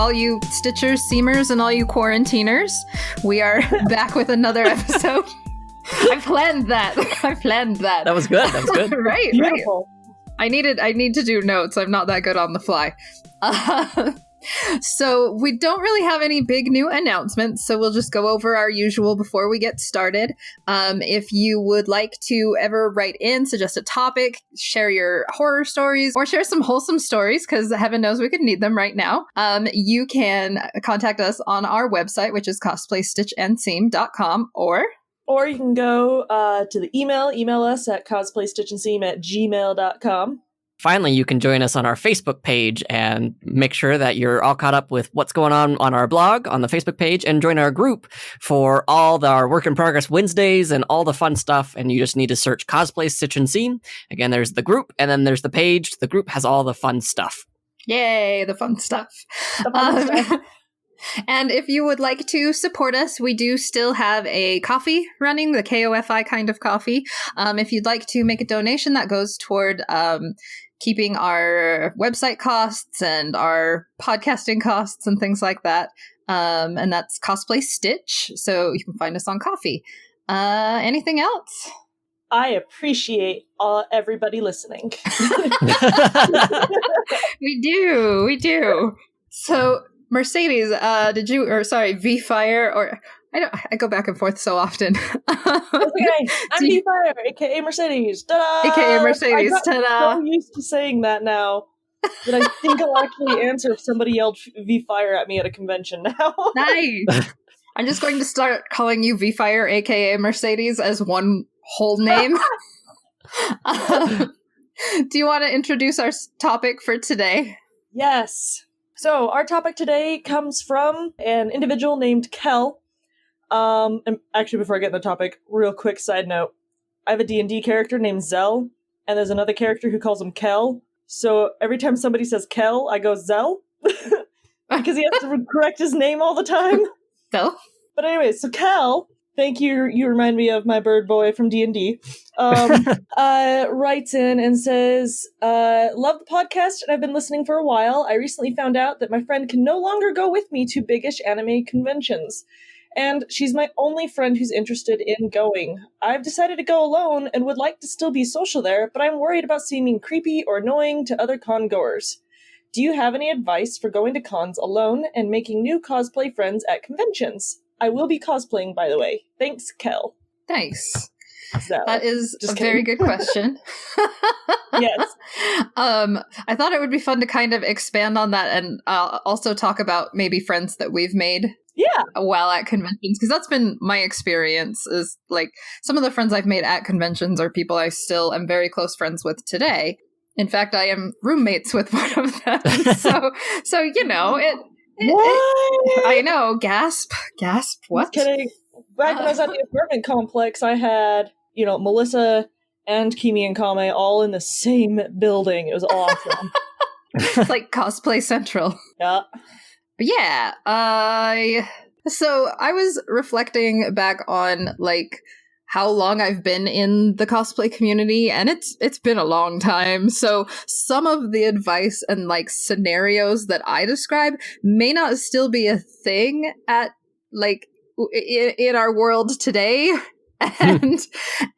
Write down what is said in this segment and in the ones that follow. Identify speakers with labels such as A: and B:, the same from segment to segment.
A: all you Stitchers, Seamers, and all you quarantiners. We are back with another episode. I planned that.
B: That was good.
A: Right,
C: Beautiful.
A: right. I need to do notes. I'm not that good on the fly. So we don't really have any big new announcements, so we'll just go over our usual before we get started. If you would like to ever write in, suggest a topic, share your horror stories, or share some wholesome stories, because heaven knows we could need them right now, you can contact us on our website, which is cosplaystitchandseam.com, or
C: you can go to the email us at cosplaystitchandseam@gmail.com.
B: Finally, you can join us on our Facebook page and make sure that you're all caught up with what's going on our blog, on the Facebook page, and join our group for all our Work in Progress Wednesdays and all the fun stuff. And you just need to search Cosplay Stitch and Seam. Again, there's the group, and then there's the page. The group has all the fun stuff.
A: yay, the fun stuff. And if you would like to support us, we do still have a coffee running, the KOFI kind of coffee. If you'd like to make a donation, that goes toward keeping our website costs and our podcasting costs and things like that. And that's Cosplay Stitch. So you can find us on coffee. Anything else?
C: I appreciate everybody listening.
A: We do. So Mercedes, V-Fire, or I go back and forth so often.
C: Okay, I'm V-Fire, aka Mercedes. Ta-da!
A: AKA Mercedes, ta-da!
C: I'm so used to saying that now that I think I'll actually answer if somebody yelled V-Fire at me at a convention now.
A: Nice! I'm just going to start calling you V-Fire, aka Mercedes, as one whole name. Do you want to introduce our topic for today?
C: Yes. So, our topic today comes from an individual named Kel. And actually, before I get into the topic, real quick side note. I have a D&D character named Zell, and there's another character who calls him Kel. So, every time somebody says Kel, I go Zell. Because he has to correct his name all the time.
A: Phil?
C: But anyway, so Kel, thank you, you remind me of my bird boy from D&D, writes in and says, love the podcast and I've been listening for a while. I recently found out that my friend can no longer go with me to biggish anime conventions. And she's my only friend who's interested in going. I've decided to go alone and would like to still be social there, but I'm worried about seeming creepy or annoying to other con goers. Do you have any advice for going to cons alone and making new cosplay friends at conventions? I will be cosplaying, by the way. Thanks, Kel.
A: Thanks.
C: So,
A: That is
C: just
A: a very good question.
C: Yes.
A: I thought it would be fun to kind of expand on that and also talk about maybe friends that we've made while at conventions, because that's been my experience. Is like some of the friends I've made at conventions are people I still am very close friends with today. In fact, I am roommates with one of them. So you know it. I know. Gasp. What?
C: Just kidding. Back when I was at the apartment complex, I had, Melissa and Kimi and Kame all in the same building. It was awesome.
A: It's like Cosplay Central.
C: Yeah.
A: But yeah, so I was reflecting back on like how long I've been in the cosplay community, and it's been a long time. So some of the advice and like scenarios that I describe may not still be a thing at like in our world today.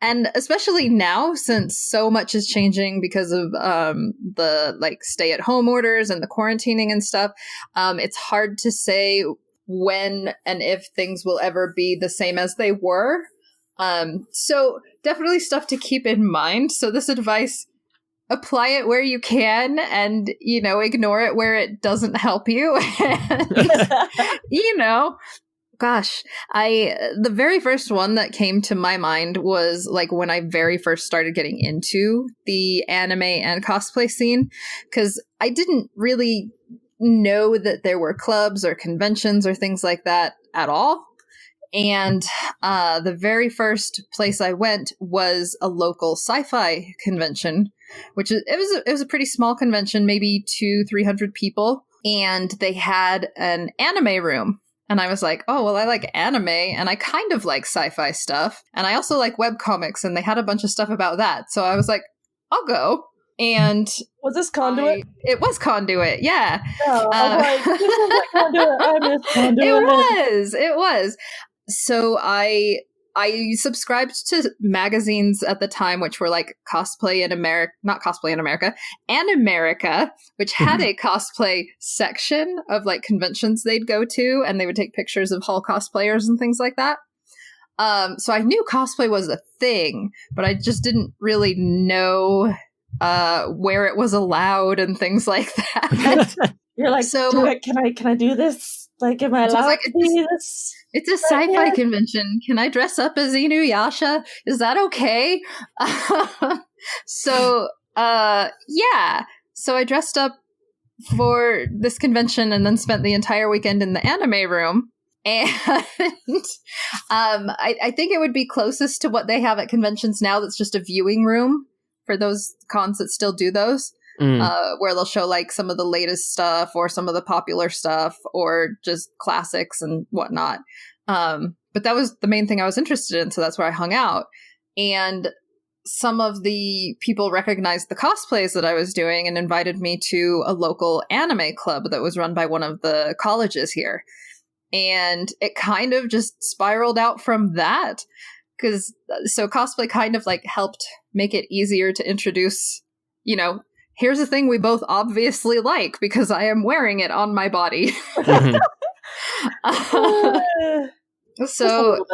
A: And especially now, since so much is changing because of the like stay-at-home orders and the quarantining and stuff, it's hard to say when and if things will ever be the same as they were. So definitely stuff to keep in mind. So this advice, apply it where you can, and ignore it where it doesn't help you. And, gosh, the very first one that came to my mind was like when I very first started getting into the anime and cosplay scene, because I didn't really know that there were clubs or conventions or things like that at all. And the very first place I went was a local sci-fi convention, which it was a pretty small convention, maybe 200-300 people, and they had an anime room. And I was like, oh, well, I like anime, and I kind of like sci-fi stuff. And I also like webcomics, and they had a bunch of stuff about that. So I was like, I'll go. And
C: was this Conduit?
A: It was Conduit, yeah.
C: Oh, I was like, this is like Conduit. I miss Conduit.
A: It was. So I subscribed to magazines at the time, which were like Cosplay in America, not Cosplay in America, and America, which had a cosplay section of like conventions they'd go to, and they would take pictures of Hall cosplayers and things like that. So I knew cosplay was a thing, but I just didn't really know where it was allowed and things like that.
C: You're like,
A: so
C: can I do this? Like, am I allowed to do this?
A: It's a sci-fi convention. Can I dress up as Inuyasha? Is that okay? So I dressed up for this convention and then spent the entire weekend in the anime room. And I think it would be closest to what they have at conventions now. That's just a viewing room for those cons that still do those. Where they'll show like some of the latest stuff or some of the popular stuff or just classics and whatnot. But that was the main thing I was interested in. So that's where I hung out. And some of the people recognized the cosplays that I was doing and invited me to a local anime club that was run by one of the colleges here. And it kind of just spiraled out from that. So cosplay kind of like helped make it easier to introduce, here's a thing we both obviously like because I am wearing it on my body. So,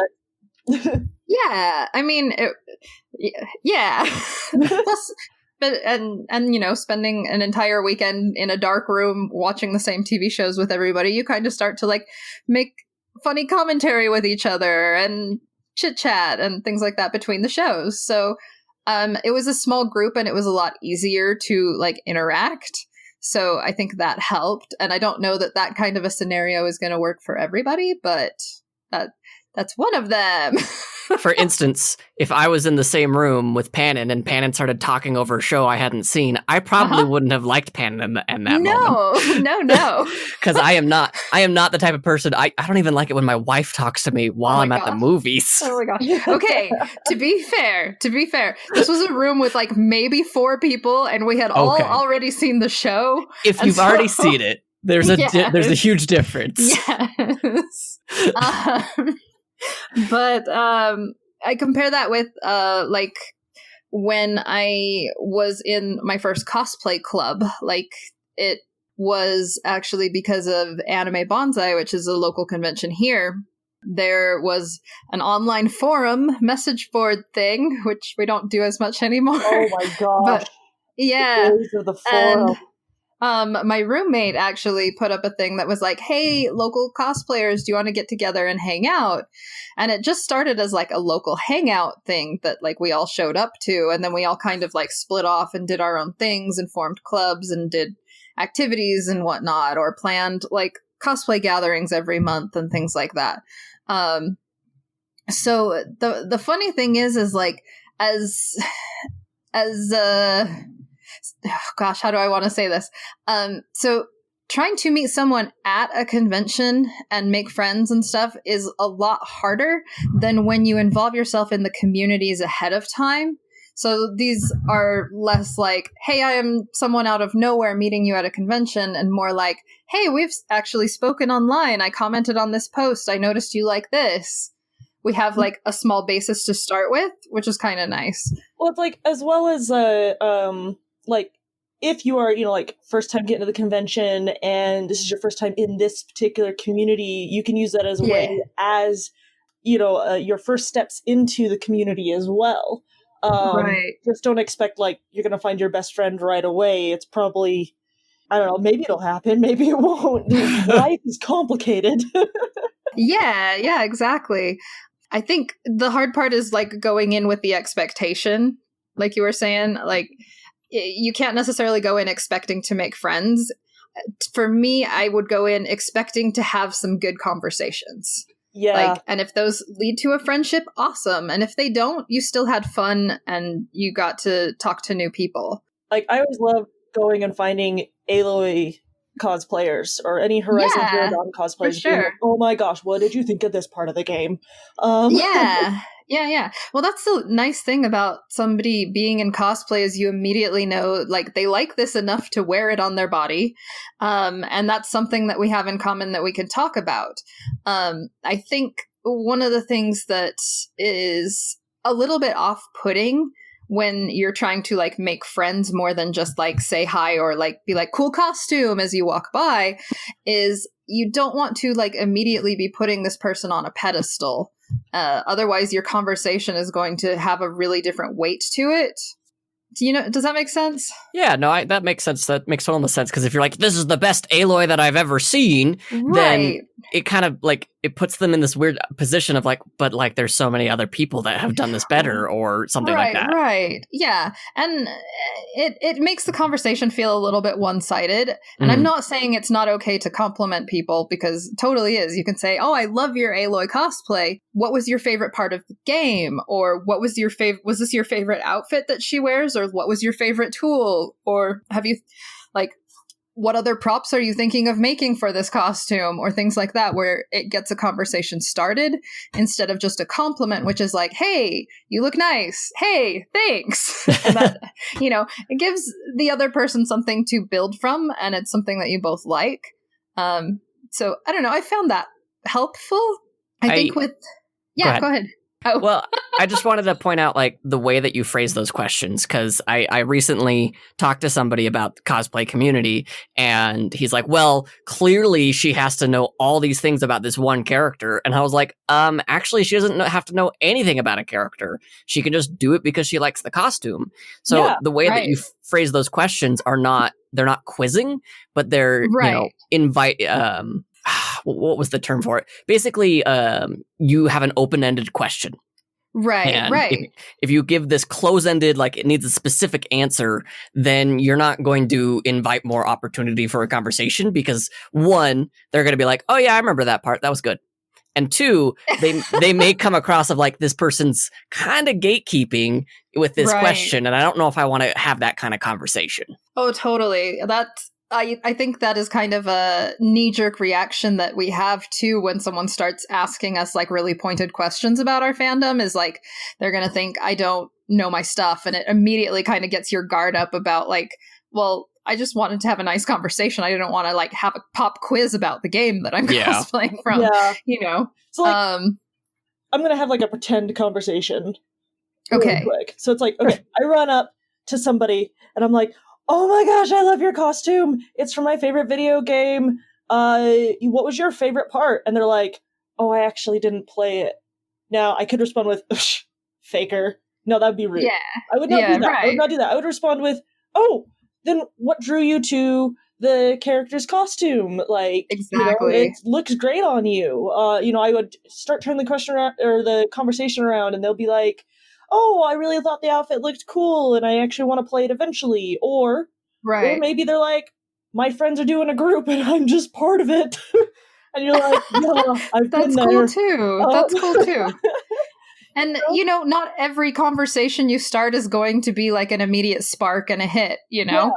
A: yeah, I mean, yeah. Plus, and spending an entire weekend in a dark room watching the same TV shows with everybody, you kind of start to like make funny commentary with each other and chit chat and things like that between the shows. So, it was a small group and it was a lot easier to like interact. So I think that helped. And I don't know that kind of a scenario is going to work for everybody, but that's one of them.
B: For instance, if I was in the same room with Pannon and Pannon started talking over a show I hadn't seen, I probably wouldn't have liked Pannon in that moment.
A: No.
B: Because I am not the type of person, I don't even like it when my wife talks to me while I'm at the movies.
A: Oh my gosh. Okay, to be fair, this was a room with like maybe 4 people and we had all already seen the show.
B: If you've already seen it, there's a huge difference.
A: Yes. But I compare that with like when I was in my first cosplay club. Like it was actually because of Anime Banzai, which is a local convention here. There was an online forum message board thing, which we don't do as much anymore.
C: Oh my gosh.
A: But, yeah.
C: The days of the forum.
A: And my roommate actually put up a thing that was like, hey, local cosplayers, do you want to get together and hang out? And it just started as like a local hangout thing that like we all showed up to. And then we all kind of like split off and did our own things and formed clubs and did activities and whatnot, or planned like cosplay gatherings every month and things like that. So the funny thing is like as gosh, how do I want to say this? So trying to meet someone at a convention and make friends and stuff is a lot harder than when you involve yourself in the communities ahead of time. So these are less like, hey, I am someone out of nowhere meeting you at a convention, and more like, hey, we've actually spoken online. I commented on this post. I noticed you like this. We have like a small basis to start with, which is kind of nice.
C: Well, it's like, as well as like if you are, like first time getting to the convention and this is your first time in this particular community, you can use that as a way as, your first steps into the community as well.
A: Right.
C: Just don't expect like you're going to find your best friend right away. It's probably, I don't know, maybe it'll happen, maybe it won't. Life is complicated.
A: Yeah, exactly. I think the hard part is like going in with the expectation, like you were saying, like you can't necessarily go in expecting to make friends. For me, I would go in expecting to have some good conversations.
C: Yeah.
A: And if those lead to a friendship, awesome. And if they don't, you still had fun and you got to talk to new people.
C: Like I always love going and finding Aloy cosplayers or any Horizon Zero Dawn cosplayers being like, oh my gosh, what did you think of this part of the game?
A: Yeah. Well, that's the nice thing about somebody being in cosplay is you immediately know, like, they like this enough to wear it on their body. And that's something that we have in common that we can talk about. I think one of the things that is a little bit off-putting when you're trying to like make friends more than just like say hi or like be like cool costume as you walk by is you don't want to like immediately be putting this person on a pedestal. Otherwise your conversation is going to have a really different weight to it. Do you know, does that make sense?
B: Yeah, no, that makes sense. That makes total sense. Because if you're like, this is the best Aloy that I've ever seen, then it kind of like, it puts them in this weird position of like, but like there's so many other people that have done this better or something like that.
A: Right. Yeah. And it makes the conversation feel a little bit one-sided. And I'm not saying it's not okay to compliment people because it totally is. You can say, oh, I love your Aloy cosplay. What was your favorite part of the game? Or what was your was this your favorite outfit that she wears? Or what was your favorite tool? Or have you like, what other props are you thinking of making for this costume or things like that, where it gets a conversation started instead of just a compliment, which is like, hey, you look nice. Hey, thanks. And that, you know, it gives the other person something to build from and it's something that you both like. So I don't know. I found that helpful. I think with, yeah, go ahead. Oh.
B: Well, I just wanted to point out like the way that you phrase those questions, because I recently talked to somebody about the cosplay community and he's like, well, clearly she has to know all these things about this one character. And I was like, actually, she doesn't have to know anything about a character. She can just do it because she likes the costume. So the way that you phrase those questions they're not quizzing, but they're, you know, invite, what was the term for it? Basically, you have an open-ended question.
A: Right.
B: If you give this close-ended, like it needs a specific answer, then you're not going to invite more opportunity for a conversation because one, they're going to be like, oh yeah, I remember that part. That was good. And two, they may come across of like this person's kind of gatekeeping with this question. And I don't know if I want to have that kind of conversation.
A: Oh, totally. I think that is kind of a knee-jerk reaction that we have too when someone starts asking us like really pointed questions about our fandom, is like they're going to think I don't know my stuff, and it immediately kind of gets your guard up about like, well, I just wanted to have a nice conversation. I didn't want to like have a pop quiz about the game that I'm cosplaying from, you know?
C: So like, I'm going to have like a pretend conversation.
A: Okay.
C: Really quick. So it's like, okay, I run up to somebody and I'm like, oh my gosh, I love your costume. It's from my favorite video game. What was your favorite part? And they're like, oh, I actually didn't play it. Now, I could respond with, faker. No, that would be rude.
A: Yeah.
C: I would not do that. I would not do that. I would respond with, oh, then what drew you to the character's costume? Like,
A: exactly.
C: You know, it looks great on you. You know, I would start turning the question around, or the conversation around, and they'll be like, oh, I really thought the outfit looked cool and I actually want to play it eventually. Or maybe they're like, my friends are doing a group and I'm just part of it. And you're like, yeah, I've been there.
A: Cool too. That's cool too. And, you know, not every conversation you start is going to be like an immediate spark and a hit, you know?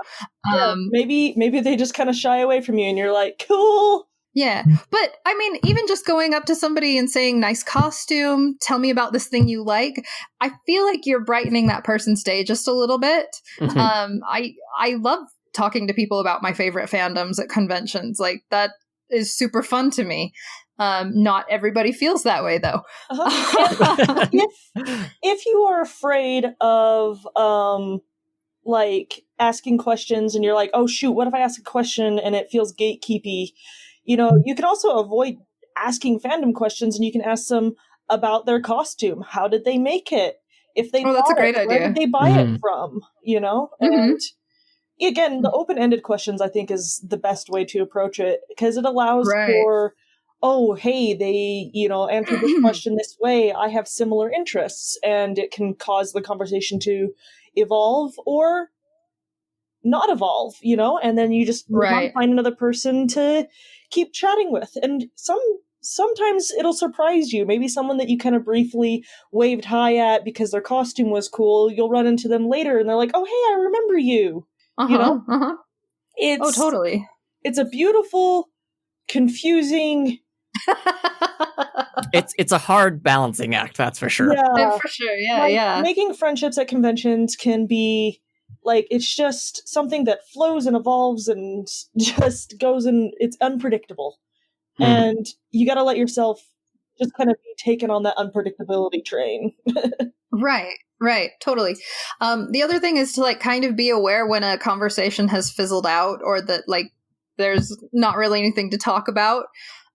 C: Maybe they just kind of shy away from you and you're like, cool.
A: Yeah. But I mean, even just going up to somebody and saying, nice costume, tell me about this thing you like, I feel like you're brightening that person's day just a little bit. I love talking to people about my favorite fandoms at conventions. Like, that is super fun to me. Not everybody feels that way, though.
C: If you are afraid of like asking questions and you're like, oh shoot, what if I ask a question and it feels gatekeepy? You know, you can also avoid asking fandom questions and you can ask them about their costume. How did they make it? If they
A: that's a great idea.
C: Where did they buy it from? You know? And again, the open-ended questions I think is the best way to approach it, because it allows for, oh, hey, they, you know, answered this question this way. I have similar interests, and it can cause the conversation to evolve or not evolve, you know, and then you just find another person to keep chatting with. And sometimes it'll surprise you. Maybe someone that you kind of briefly waved hi at because their costume was cool, you'll run into them later and they're like, oh, hey, I remember you. You know?
A: Oh, totally.
C: it's a beautiful, confusing.
B: It's a hard balancing act, that's for sure.
C: Yeah,
A: for sure. Yeah,
C: like,
A: yeah.
C: making friendships at conventions can be like, it's just something that flows and evolves and just goes, and it's unpredictable. And you got to let yourself just kind of be taken on that unpredictability train.
A: Right, totally. The other thing is to like kind of be aware when a conversation has fizzled out or that like there's not really anything to talk about.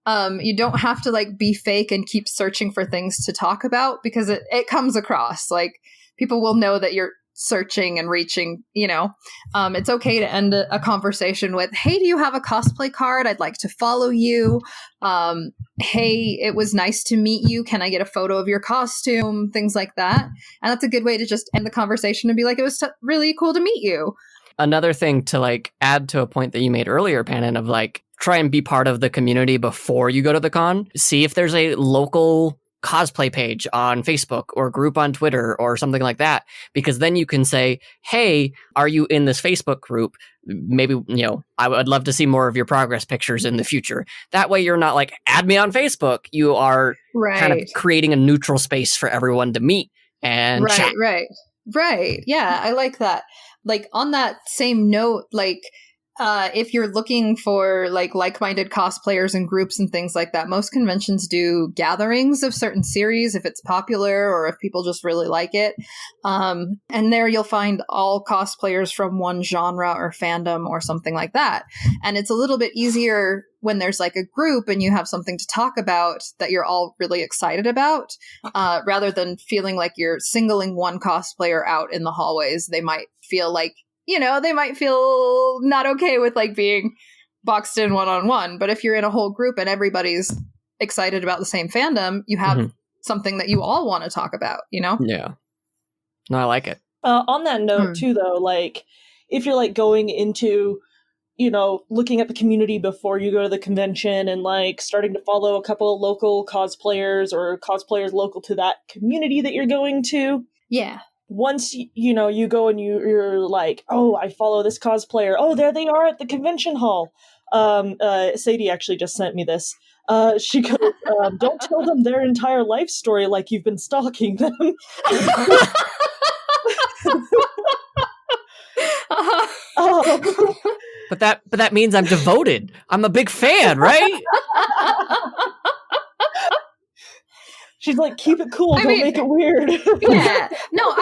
A: You don't have to like be fake and keep searching for things to talk about, because it comes across like people will know that you're searching and reaching, it's okay to end a conversation with, hey, do you have a cosplay card? I'd like to follow you. Hey, it was nice to meet you. Can I get a photo of your costume? Things like that. And that's a good way to just end the conversation and be like, it was really cool to meet you.
B: Another thing to like add to a point that you made earlier, Pannon, of like try and be part of the community before you go to the con. See if there's a local cosplay page on Facebook or group on Twitter or something like that, because then you can say, hey, are you in this Facebook group? Maybe, I would love to see more of your progress pictures in the future. That way you're not like, add me on Facebook. You are kind of creating a neutral space for everyone to meet and chat.
A: Right. Yeah, I like that. Like on that same note, like if you're looking for like-minded cosplayers and groups and things like that, most conventions do gatherings of certain series if it's popular or if people just really like it. And there you'll find all cosplayers from one genre or fandom or something like that. And it's a little bit easier when there's like a group and you have something to talk about that you're all really excited about, rather than feeling like you're singling one cosplayer out in the hallways. They might feel like, they might feel not okay with like being boxed in one-on-one. But if you're in a whole group and everybody's excited about the same fandom, you have something that you all want to talk about, Yeah.
B: No, I like it.
C: On that note too, though, like if you're like going into, looking at the community before you go to the convention and like starting to follow a couple of local cosplayers or cosplayers local to that community that you're going to.
A: Yeah.
C: Once, you go and you're like, oh, I follow this cosplayer. Oh, there they are at the convention hall. Sadie actually just sent me this. She goes, don't tell them their entire life story like you've been stalking them.
B: But that means I'm devoted. I'm a big fan, right?
C: She's like, keep it cool, don't make it weird.
A: Yeah. No,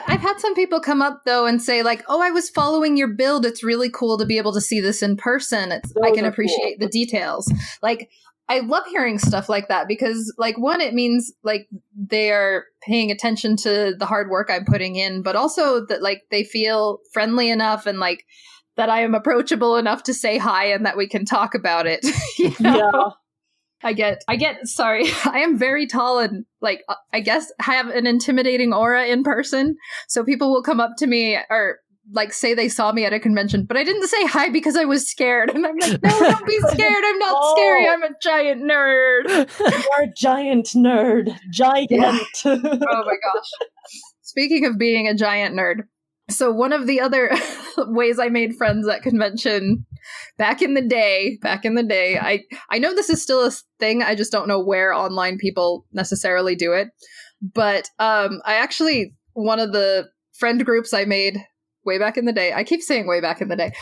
A: I've had some people come up though and say like, oh, I was following your build. It's really cool to be able to see this in person. I can appreciate the details. Like, I love hearing stuff like that because like, one, it means like they are paying attention to the hard work I'm putting in, but also that like they feel friendly enough and like that I am approachable enough to say hi and that we can talk about it.
C: Yeah.
A: I get, sorry, I am very tall and like, I guess I have an intimidating aura in person. So people will come up to me or like say they saw me at a convention, but I didn't say hi because I was scared. And I'm like, no, don't be scared. I'm not scary. I'm a giant nerd.
C: You're a giant nerd. Giant.
A: Yeah. Oh my gosh. Speaking of being a giant nerd. So one of the other ways I made friends at convention back in the day, I know this is still a thing. I just don't know where online people necessarily do it. But one of the friend groups I made way back in the day, I keep saying way back in the day.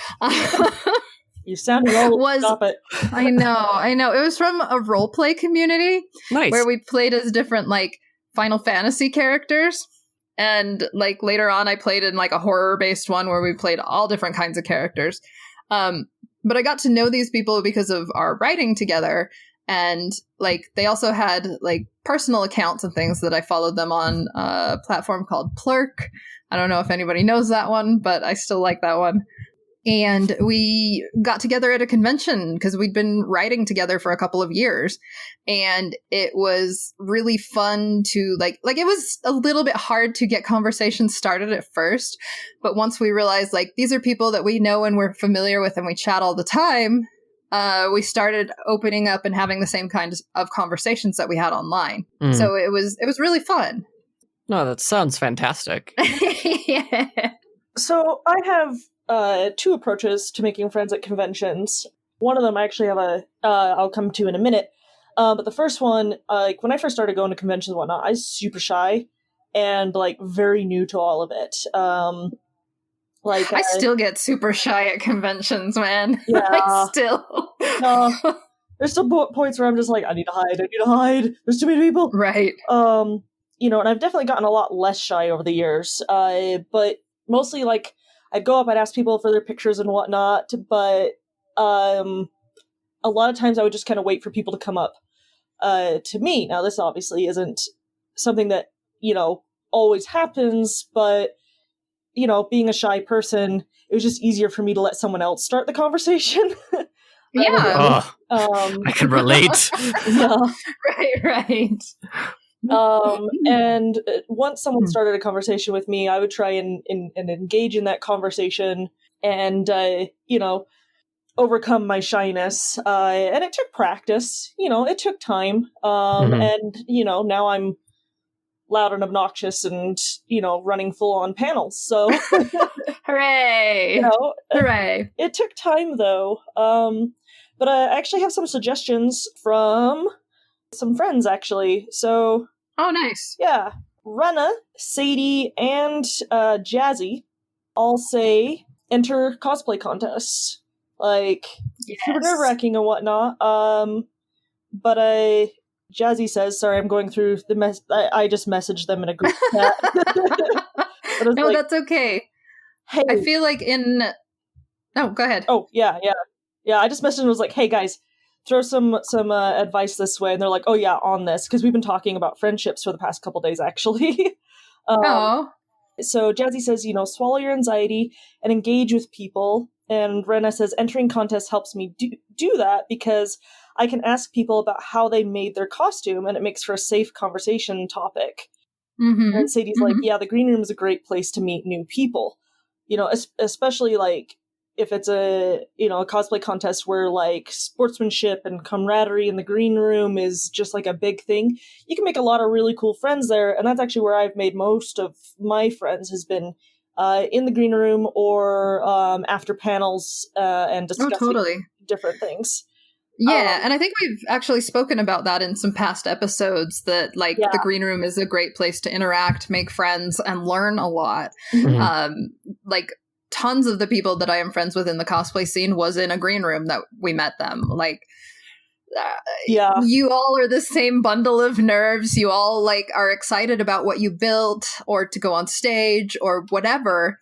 C: You sounded old. Stop it.
A: I know. It was from a role play community.
B: Nice.
A: Where we played as different like Final Fantasy characters. And like later on, I played in like a horror-based one where we played all different kinds of characters. But I got to know these people because of our writing together. And like they also had like personal accounts and things that I followed them on a platform called Plurk. I don't know if anybody knows that one, but I still like that one. And we got together at a convention because we'd been writing together for a couple of years. And it was really fun to like it was a little bit hard to get conversations started at first. But once we realized like these are people that we know and we're familiar with and we chat all the time, we started opening up and having the same kind of conversations that we had online. So it was really fun.
B: No, that sounds fantastic.
A: Yeah.
C: So I have two approaches to making friends at conventions. One of them I actually have I'll come to in a minute. But the first one, like when I first started going to conventions and whatnot, I was super shy and like very new to all of it.
A: I still get super shy at conventions, man.
C: Yeah.
A: Like, still.
C: There's still points where I'm just like, I need to hide. There's too many people.
A: Right.
C: You know, and I've definitely gotten a lot less shy over the years. But mostly, like, I'd go up, I'd ask people for their pictures and whatnot, but a lot of times I would just kind of wait for people to come up to me. Now, this obviously isn't something that, you know, always happens, but, you know, being a shy person, it was just easier for me to let someone else start the conversation.
A: Yeah.
B: I can relate.
C: Yeah.
A: Right.
C: And once someone started a conversation with me, I would try and engage in that conversation and, you know, overcome my shyness. And it took practice, you know, it took time. And, you know, now I'm loud and obnoxious and, you know, running full on panels. So,
A: Hooray!
C: You know,
A: hooray!
C: It took time though. But I actually have some suggestions from some friends, actually. So,
A: oh, nice.
C: Yeah, Rena, Sadie, and Jazzy all say enter cosplay contests. Like, super nerve-wracking and whatnot. But Jazzy says, sorry, I'm going through the I just messaged them in a group chat.
A: No, like, that's okay.
C: Hey,
A: I feel like Oh, go ahead.
C: Oh, yeah. I just messaged and was like, hey, guys, throw some advice this way. And they're like, oh, yeah, on this. Because we've been talking about friendships for the past couple days, actually. So Jazzy says, you know, swallow your anxiety and engage with people. And Rena says, entering contests helps me do that because I can ask people about how they made their costume and it makes for a safe conversation topic. And Sadie's like, yeah, the green room is a great place to meet new people. You know, especially like if it's a cosplay contest where like sportsmanship and camaraderie in the green room is just like a big thing, you can make a lot of really cool friends there. And that's actually where I've made most of my friends, has been in the green room or after panels and discussing different things.
A: Yeah, and I think we've actually spoken about that in some past episodes, that like the green room is a great place to interact, make friends, and learn a lot. Like tons of the people that I am friends with in the cosplay scene was in a green room that we met them. Like, you all are the same bundle of nerves. You all like are excited about what you built or to go on stage or whatever.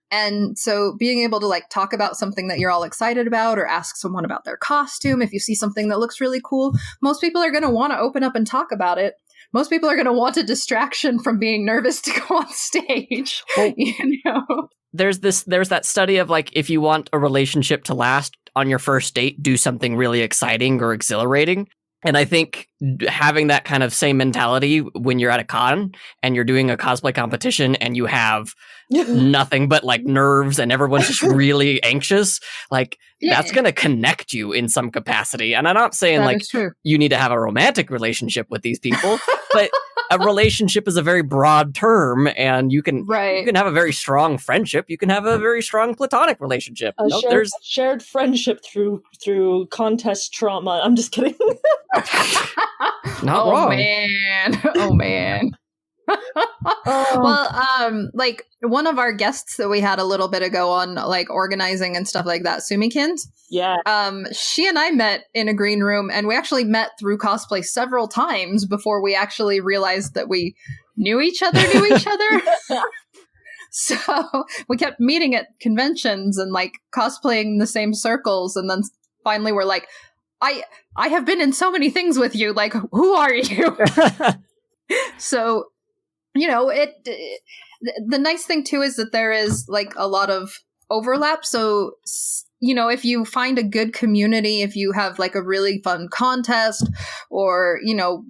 A: And so being able to like talk about something that you're all excited about or ask someone about their costume, if you see something that looks really cool, most people are going to want to open up and talk about it. Most people are going to want a distraction from being nervous to go on stage. Well, you know,
B: there's that study of like, if you want a relationship to last on your first date, do something really exciting or exhilarating. And I think having that kind of same mentality when you're at a con and you're doing a cosplay competition and you have nothing but like nerves and everyone's just really anxious, like that's going to connect you in some capacity. And I'm not saying like you need to have a romantic relationship with these people, but a relationship is a very broad term, and you can have a very strong friendship. You can have a very strong platonic relationship.
C: There's shared friendship through contest trauma. I'm just kidding.
B: Not wrong.
A: Oh man. Well, like one of our guests that we had a little bit ago on like organizing and stuff like that, Meetingkins.
C: Yeah.
A: She and I met in a green room, and we actually met through cosplay several times before we actually realized that we knew each other. So we kept meeting at conventions and like cosplaying the same circles, and then finally we're like, I have been in so many things with you. Like, who are you? So, you know, the nice thing too is that there is like a lot of overlap. So, you know, if you find a good community, if you have like a really fun contest, or, you know,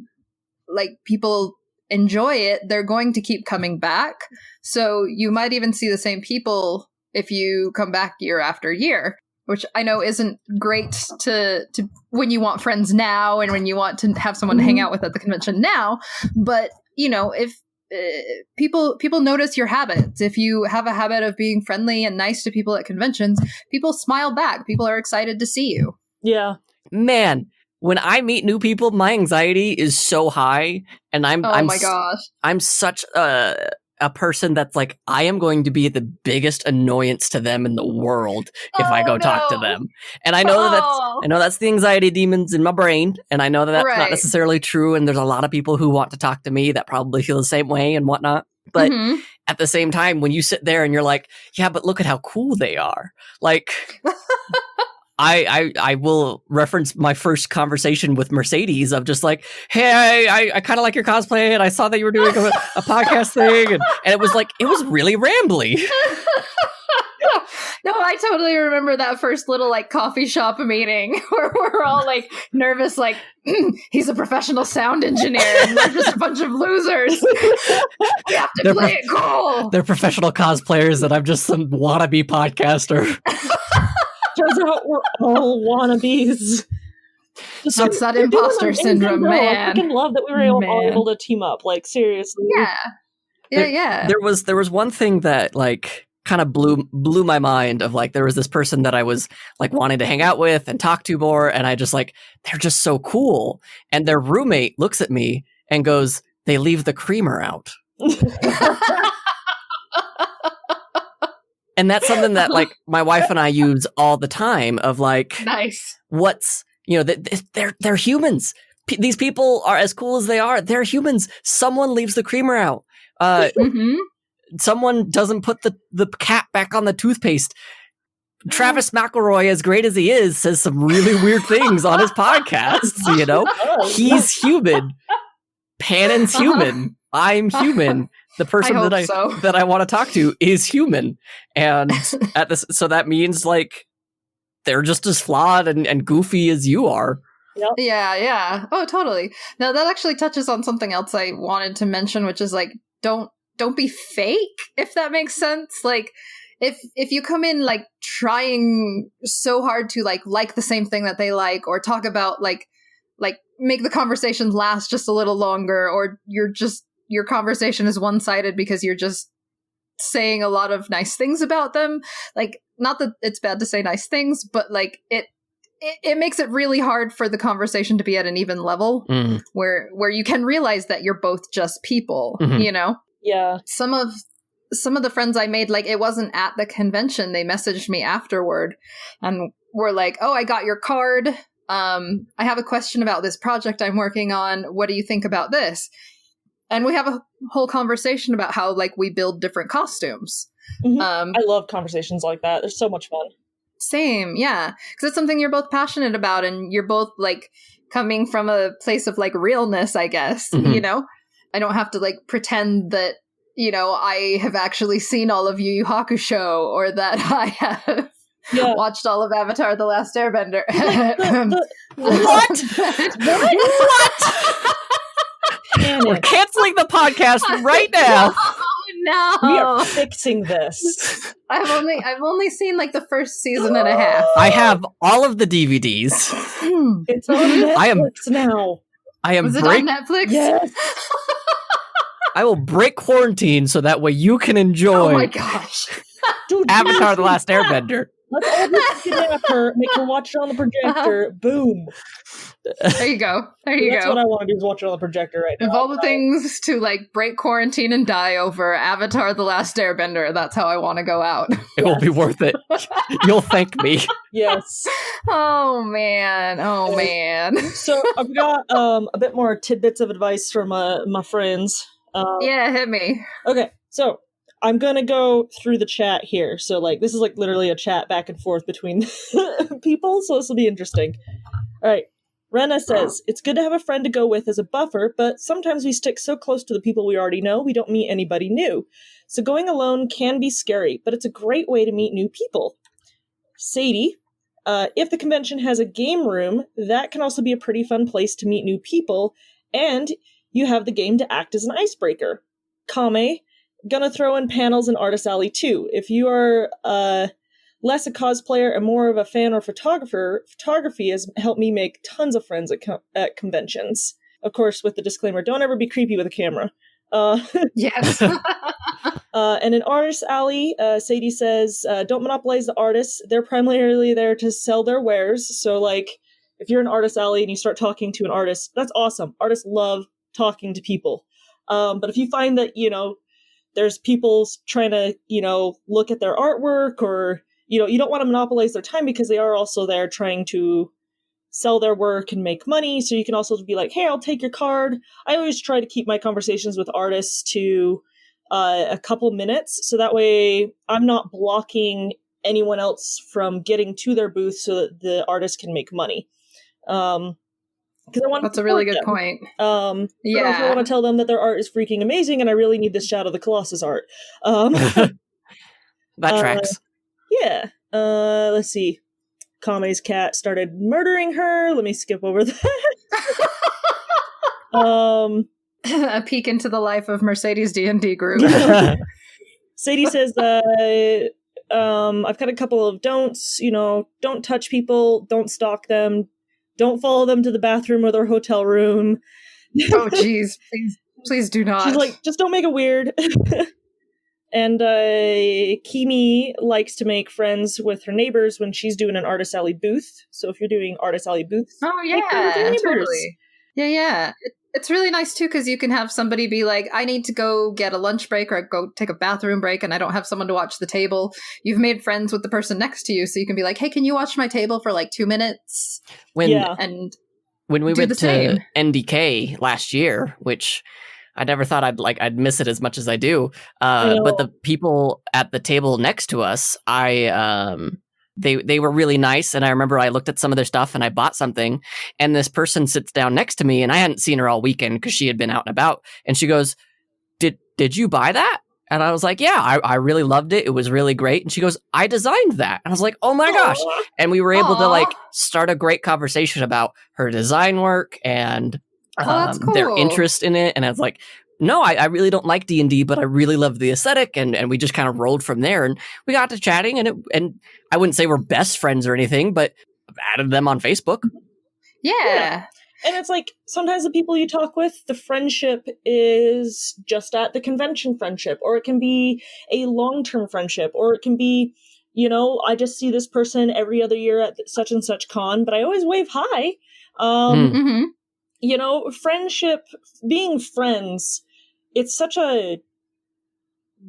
A: like people enjoy it, they're going to keep coming back. So you might even see the same people if you come back year after year, which I know isn't great to when you want friends now and when you want to have someone to hang out with at the convention now. But, you know, if people notice your habits. If you have a habit of being friendly and nice to people at conventions, people smile back. People are excited to see you.
C: Yeah.
B: Man, when I meet new people, my anxiety is so high, and
A: Oh my gosh.
B: I'm such a person that's like, I am going to be the biggest annoyance to them in the world if I go talk to them. And I know that's the anxiety demons in my brain, and I know that that's not necessarily true, and there's a lot of people who want to talk to me that probably feel the same way and whatnot. But at the same time, when you sit there and you're like, yeah, but look at how cool they are. Like, I will reference my first conversation with Mercedes of just like, hey, I kind of like your cosplay, and I saw that you were doing a podcast thing, and it was really rambly.
A: No, I totally remember that first little like coffee shop meeting where we're all like nervous, like he's a professional sound engineer and we're just a bunch of losers. We have to play it cool.
B: They're professional cosplayers, and I'm just some wannabe podcaster.
C: Turns out we're all wannabes.
A: So it's that imposter syndrome, man.
C: I freaking love that we were all able to team up. Like, seriously.
A: Yeah.
B: There was one thing that like kind of blew my mind of like, there was this person that I was like wanting to hang out with and talk to more, and I just like, they're just so cool. And their roommate looks at me and goes, they leave the creamer out. And that's something that like my wife and I use all the time of like,
A: nice.
B: What's, they're humans. These people are as cool as they are. They're humans. Someone leaves the creamer out. Someone doesn't put the cap back on the toothpaste. Travis McElroy, as great as he is, says some really weird things on his podcasts, He's human. Pannon's human. I'm human. The person that I want to talk to is human. And so that means like they're just as flawed and goofy as you are.
C: Yep.
A: Yeah. Oh, totally. Now that actually touches on something else I wanted to mention, which is like, don't be fake, if that makes sense. Like, if you come in like trying so hard to like the same thing that they like, or talk about like make the conversation last just a little longer, or your conversation is one-sided because you're just saying a lot of nice things about them. Like, not that it's bad to say nice things, but like it makes it really hard for the conversation to be at an even level where you can realize that you're both just people,
C: Yeah.
A: Some of the friends I made, like, it wasn't at the convention. They messaged me afterward and were like, oh, I got your card. I have a question about this project I'm working on. What do you think about this? And we have a whole conversation about how like we build different costumes.
C: I love conversations like that. They're so much fun.
A: Same, yeah. Because it's something you're both passionate about, and you're both like coming from a place of like realness, I guess, I don't have to like pretend that, I have actually seen all of Yu Yu Hakusho, or that I have watched all of Avatar: The Last Airbender.
B: What? We're canceling the podcast right now.
A: No.
C: We are fixing this.
A: I've only seen like the first season and a half.
B: I have all of the DVDs.
C: It's on Netflix now.
A: Was it on Netflix?
C: Yes.
B: I will break quarantine so that way you can enjoy.
A: Oh my gosh.
C: Dude,
B: Avatar: The Last Airbender.
C: Let's all just kidnap her, make her watch it on the projector. Boom.
A: There you go.
C: That's what I want to do, is watch it on the projector right now.
A: Of all the things to like break quarantine and die over, Avatar: The Last Airbender, that's how I want to go out.
B: It will be worth it. You'll thank me.
C: Yes.
A: Oh man.
C: So I've got a bit more tidbits of advice from my friends.
A: Yeah, hit me.
C: Okay, so I'm gonna go through the chat here. So like, this is like literally a chat back and forth between people, so this will be interesting. All right. Rena says, it's good to have a friend to go with as a buffer, but sometimes we stick so close to the people we already know, we don't meet anybody new. So going alone can be scary, but it's a great way to meet new people. Sadie, if the convention has a game room, that can also be a pretty fun place to meet new people, and you have the game to act as an icebreaker. Kame, gonna throw in panels and Artist Alley too. If you are less a cosplayer and more of a fan or photographer, photography has helped me make tons of friends at conventions. Of course, with the disclaimer, don't ever be creepy with a camera.
A: Yes.
C: And in Artist Alley, Sadie says, don't monopolize the artists. They're primarily there to sell their wares. So, like, if you're in Artist Alley and you start talking to an artist, that's awesome. Artists love talking to people. But if you find that, there's people trying to, look at their artwork, or, you don't want to monopolize their time, because they are also there trying to sell their work and make money. So you can also be like, hey, I'll take your card. I always try to keep my conversations with artists to a couple minutes, so that way I'm not blocking anyone else from getting to their booth so that the artist can make money. Because I want
A: That's a really good point.
C: But also I want to tell them that their art is freaking amazing, and I really need this Shadow of the Colossus art.
B: That tracks.
C: Yeah. Let's see. Kame's cat started murdering her. Let me skip over that.
A: A peek into the life of Mercedes D&D group.
C: Sadie says, I've got a couple of don'ts. Don't touch people, don't stalk them, don't follow them to the bathroom or their hotel room.
A: Oh, geez, please do not.
C: She's like, just don't make it weird. And Kimi likes to make friends with her neighbors when she's doing an Artist Alley booth. So if you're doing Artist Alley booths,
A: oh yeah, totally. Yeah. It's really nice too, because you can have somebody be like, I need to go get a lunch break, or go take a bathroom break, and I don't have someone to watch the table. You've made friends with the person next to you, so you can be like, hey, can you watch my table for like 2 minutes?
B: When we went to NDK last year, which I never thought I'd miss it as much as I do. But the people at the table next to us, they were really nice, and I remember I looked at some of their stuff and I bought something, and this person sits down next to me, and I hadn't seen her all weekend because she had been out and about, and she goes, did you buy that? And I was like, yeah, I really loved it. It was really great. And she goes, I designed that. And I was like, oh my gosh. And we were able to start a great conversation about her design work and their interest in it. And I was like, no, I really don't like D&D, but I really love the aesthetic, and we just kind of rolled from there, and we got to chatting, and I wouldn't say we're best friends or anything, but I've added them on Facebook.
A: Yeah.
C: And it's like, sometimes the people you talk with, the friendship is just at the convention friendship, or it can be a long-term friendship, or it can be, I just see this person every other year at such and such con, but I always wave hi. Friendship, being friends, it's such a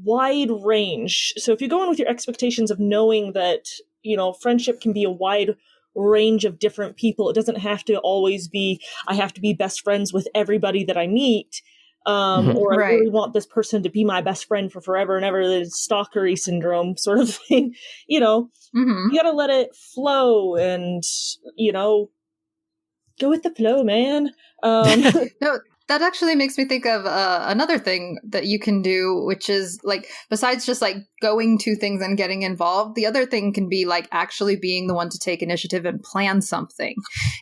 C: wide range. So if you go in with your expectations of knowing that, friendship can be a wide range of different people, it doesn't have to always be, I have to be best friends with everybody that I meet, or I really want this person to be my best friend for forever and ever, the stalkery syndrome sort of thing. You gotta let it flow and, go with the flow, man.
A: No, that actually makes me think of another thing that you can do, which is besides just going to things and getting involved, the other thing can be actually being the one to take initiative and plan something.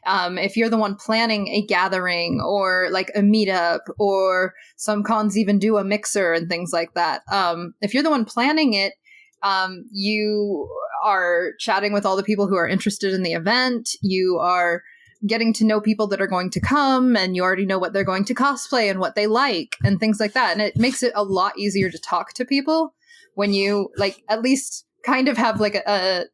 A: If you're the one planning a gathering or a meetup, or some cons even do a mixer and things like that. If you're the one planning it, you are chatting with all the people who are interested in the event. You are getting to know people that are going to come, and you already know what they're going to cosplay and what they like and things like that. And it makes it a lot easier to talk to people when you at least kind of have a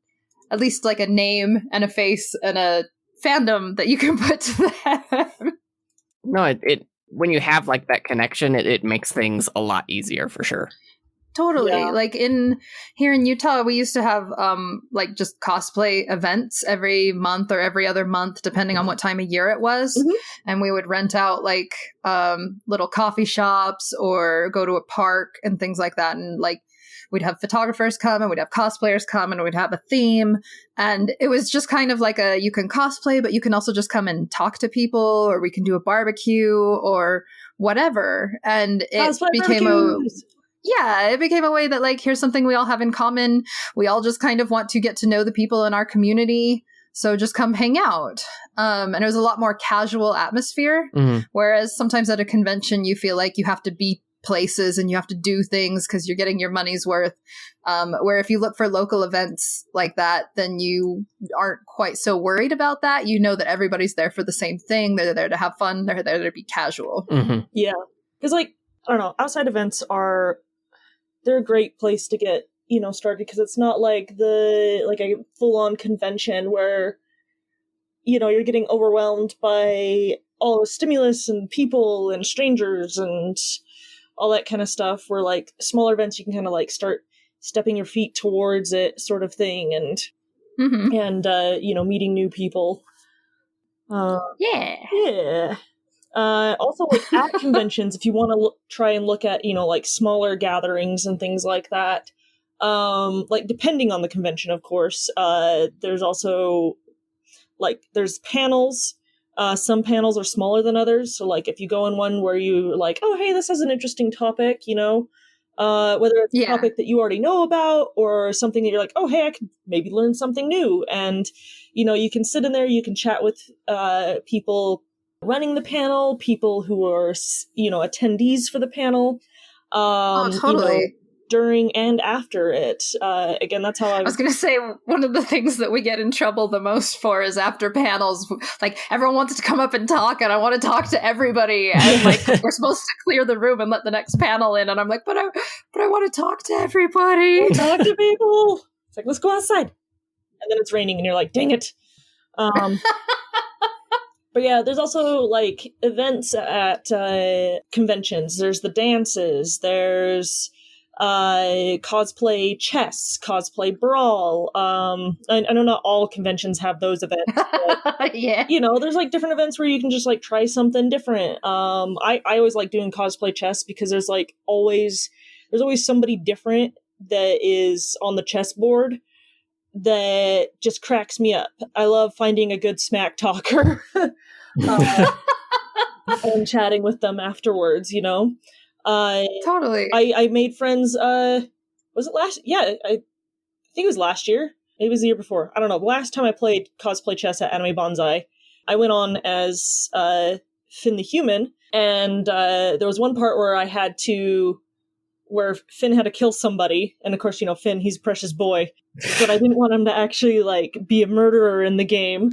A: name and a face and a fandom that you can put to them.
B: No, it when you have that connection, it makes things a lot easier for sure.
A: Totally. Yeah. Here in Utah, we used to have just cosplay events every month or every other month, depending on what time of year it was. Mm-hmm. And we would rent out little coffee shops or go to a park and things like that. And we'd have photographers come, and we'd have cosplayers come, and we'd have a theme. And it was just kind of you can cosplay, but you can also just come and talk to people, or we can do a barbecue or whatever. And it became it became a way that here's something we all have in common. We all just kind of want to get to know the people in our community. So just come hang out. And it was a lot more casual atmosphere. Mm-hmm. Whereas sometimes at a convention, you feel like you have to be places and you have to do things because you're getting your money's worth. Where if you look for local events like that, then you aren't quite so worried about that. You know that everybody's there for the same thing. They're there to have fun. They're there to be casual.
C: Mm-hmm. Yeah. Because I don't know, outside events are they're a great place to get, started, because it's not like a full-on convention where, you're getting overwhelmed by all the stimulus and people and strangers and all that kind of stuff, where like smaller events you can kind of like start stepping your feet towards it, sort of thing, and meeting new people. Yeah. Also, like at conventions, if you want to try and look at, like smaller gatherings and things like that, like depending on the convention, of course, there's also there's panels. Some panels are smaller than others. So like if you go in one where you like, oh, hey, this has an interesting topic, whether it's a topic that you already know about or something that you're like, oh, hey, I could maybe learn something new. And, you can sit in there, you can chat with people running the panel, people who are, attendees for the panel.
A: Totally.
C: During and after it. Again, that's how I
A: was going to say, one of the things that we get in trouble the most for is after panels. Like, everyone wants to come up and talk, and I want to talk to everybody. And, like, we're supposed to clear the room and let the next panel in. And I'm like, but I want to talk to everybody.
C: Talk to people. It's like, let's go outside. And then it's raining, and you're like, dang it. But yeah, there's also, like, events at conventions. There's the dances. There's cosplay chess, cosplay brawl. I know not all conventions have those events, but,
A: yeah.
C: There's like different events where you can just like try something different. I always like doing cosplay chess because there's always somebody different that is on the chessboard that just cracks me up. I love finding a good smack talker and chatting with them afterwards,
A: Totally.
C: I made friends, was it last? Yeah, I think it was last year. Maybe it was the year before. I don't know. The last time I played cosplay chess at Anime Banzai, I went on as Finn the Human, and there was one part where Finn had to kill somebody, and of course, Finn, he's a precious boy, but I didn't want him to actually, be a murderer in the game.